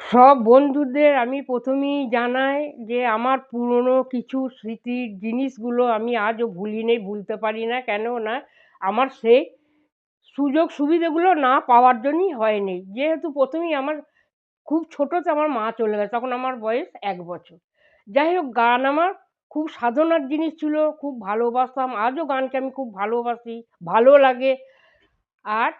সব বন্ধুদের আমি প্রথমেই জানাই যে আমার পুরনো কিছু স্মৃতির জিনিসগুলো আমি আজও ভুলিনি, ভুলতে পারি না। কেননা আমার সেই সুযোগ সুবিধাগুলো না পাওয়ার জন্যই হয়নি। যেহেতু প্রথমেই আমার খুব ছোটোতে আমার মা চলে গেছে। তখন আমার বয়স ১ বছর। যাই হোক গান আমার খুব সাধনার জিনিস ছিল, খুব ভালোবাসতাম। আজও গানকে আমি খুব ভালোবাসি, ভালো লাগে। আর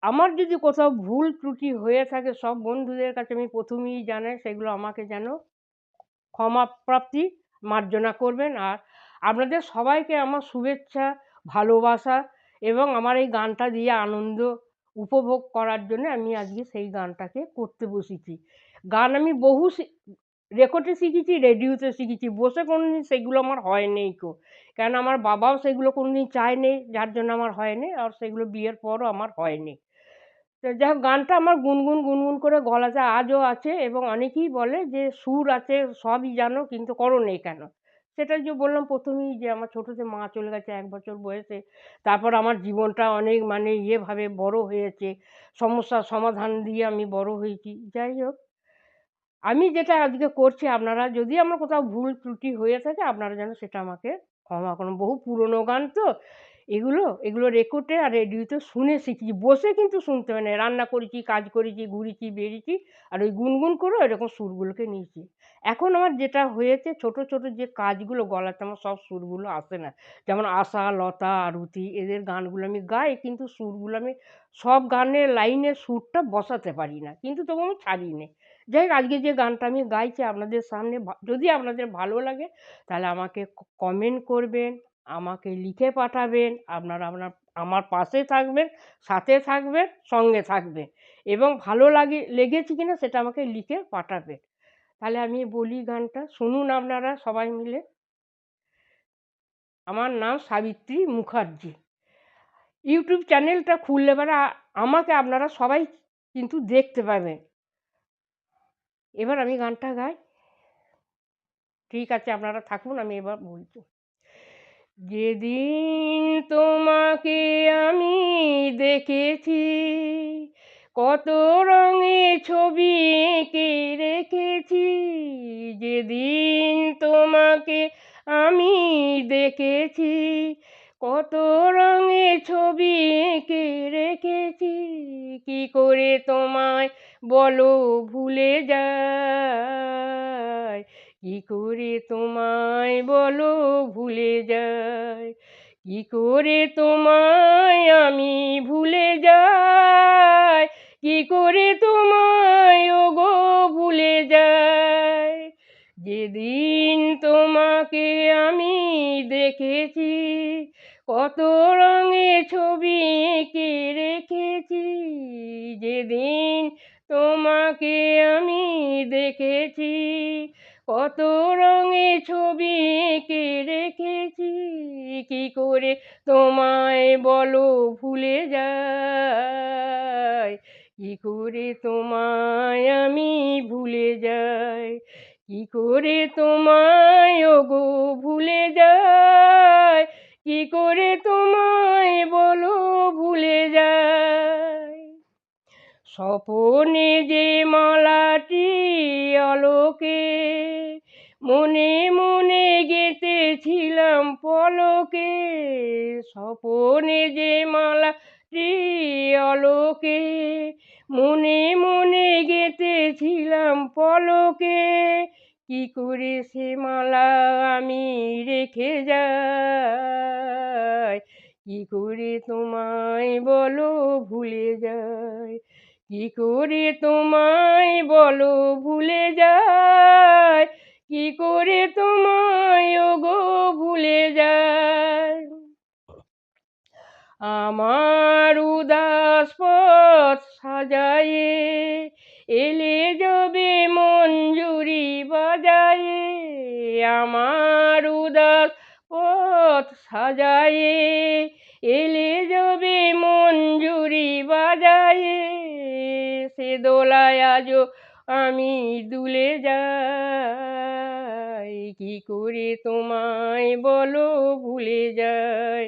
আমার যদি কোথাও ভুল ত্রুটি হয়ে থাকে সব বন্ধুদের কাছে আমি প্রথমেই জানাই সেগুলো আমাকে যেন ক্ষমা প্রাপ্তি মার্জনা করবেন। আর আপনাদের সবাইকে আমার শুভেচ্ছা, ভালোবাসা এবং আমার এই গানটা দিয়ে আনন্দ উপভোগ করার জন্যে আমি আজকে সেই গানটাকে করতে বসেছি। গান আমি বহু রেকর্ডে শিখেছি, রেডিওতে শিখেছি। বসে কোনোদিন সেগুলো আমার হয়নি কো। কেন আমার বাবাও সেগুলো কোনোদিন চায়নি, যার জন্য আমার হয়নি। আর সেগুলো বিয়ের পরও আমার হয়নি। তো যাই হোক গানটা আমার গুনগুন, গুনগুন করে গলাতে আজও আছে এবং অনেকেই বলে যে সুর আছে, সবই জানো কিন্তু করোনি কেন? সেটা যে বললাম ১ম এই যে আমার ছোটোতে মা চলে গেছে ১ বছর বয়সে। তারপর আমার জীবনটা অনেক মানে ইয়েভাবে বড় হয়েছে। সমস্যার সমাধান দিয়ে আমি বড় হয়েছি। যাই হোক, আমি যেটা আজকে করছি আপনারা যদি আমার কোথাও ভুল ত্রুটি হয়ে থাকে আপনারা যেন সেটা আমাকে ক্ষমা করুন। বহু পুরনো গান তো এগুলো রেকর্ডে আর রেডিওতে শুনে শিখেছি। বসে কিন্তু শুনতে হয় না। রান্না করেছি, কাজ করেছি, ঘুরেছি, বেরিয়েছি আর ওই গুনগুন করে এরকম সুরগুলোকে নিয়েছি। এখন আমার যেটা হয়েছে ছোট, ছোট যে কাজগুলো গলাতে আমার সব সুরগুলো আসে না। যেমন আশা, লতা, আরতি এদের গানগুলো আমি গাই কিন্তু সুরগুলো আমি সব গানের লাইনের সুরটা বসাতে পারি না। কিন্তু তবু আমি ছাড়ি নে। যাই হোক আজকে যে গানটা আমি গাইছি আপনাদের সামনে যদি আপনাদের ভালো লাগে তাহলে আমাকে কমেন্ট করবেন, আমাকে লিখে পাঠাবেন। আপনারা আমার পাশে থাকবেন, সাথে থাকবেন, সঙ্গে থাকবেন এবং ভালো লেগেছে কিনা সেটা আমাকে লিখে পাঠাবেন। তাহলে আমি বলি গানটা শুনুন আপনারা সবাই মিলে। আমার নাম সাবিত্রী মুখার্জি। ইউটিউব চ্যানেলটা খুললে পরে আমাকে আপনারা সবাই কিন্তু দেখতে পাবেন। এবার আমি গানটা গাই। ঠিক আছে আপনারা থাকুন আমি এবার বলছি। যেদিন তোমাকে আমি দেখেছি কত রঙে ছবি এঁকে রেখেছি, যেদিন তোমাকে আমি দেখেছি কত রঙে ছবি এঁকে রেখেছি, কি করে তোমায় বলো ভুলে যায়, কি করে তোমায় বলো ভুলে যায়, কি করে তোমায় আমি ভুলে যাই, কি করে তোমায় ওগো ভুলে যাই, যেদিন তোমাকে আমি দেখেছি কত রঙে ছবি এঁকে রেখেছি, যেদিন তোমাকে আমি দেখেছি কত রঙে ছবি এঁকে রেখেছি, কি করে তোমায় বলো ভুলে যাই, কি করে তোমায় আমি ভুলে যাই, কি করে তোমায় ওগো ভুলে যাই, কি করে তোমায় বলো ভুলে যাই, স্বপনে যে মালাটি আলোকে মনে মনে গেঁথেছিলাম পলকে, স্বপনে যে মালাটি আলোকে মনে মনে গেঁথেছিলাম পলকে, কি করে সে মালা আমি রেখে যাই, কি করে তোমায় বলো ভুলে যাই, কি করে তোমায় বলো ভুলে যাই, কি করে তোমায় ওগো ভুলে যাই, আমার উদাস পথ সাজায়ে এলে যবে মঞ্জুরি বাজায়ে, আমার উদাস পথ সাজায়ে এলে যবে মঞ্জুরি বাজায়ে, সে দোলায় আজও আমি দুলে যাই, কি করে তোমায় বলো ভুলে যাই,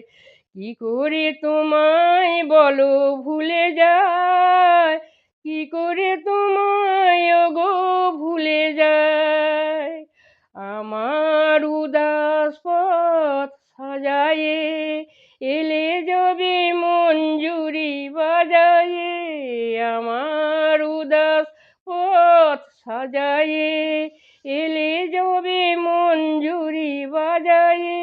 কি করে তোমায় বলো ভুলে যায়, কি করে তোমায় ওগো ভুলে যায়, আমার উদাস পথ সাজায়ে এলে যবে মঞ্জুরি বাজায়ে, আমার উদাস পথ সাজায়ে এলে যবে মঞ্জুরি বাজায়ে,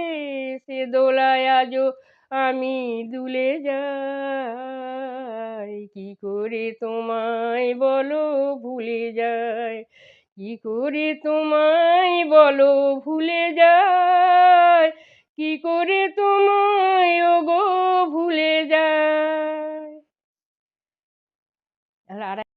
সে দোলায় আজো আমি দুলে যাই, কি করে তোমায় বলো ভুলে যায়, কি করে তোমায় বলো ভুলে যায়, কি করে তোমায় ওগো ভুলে যায়। আর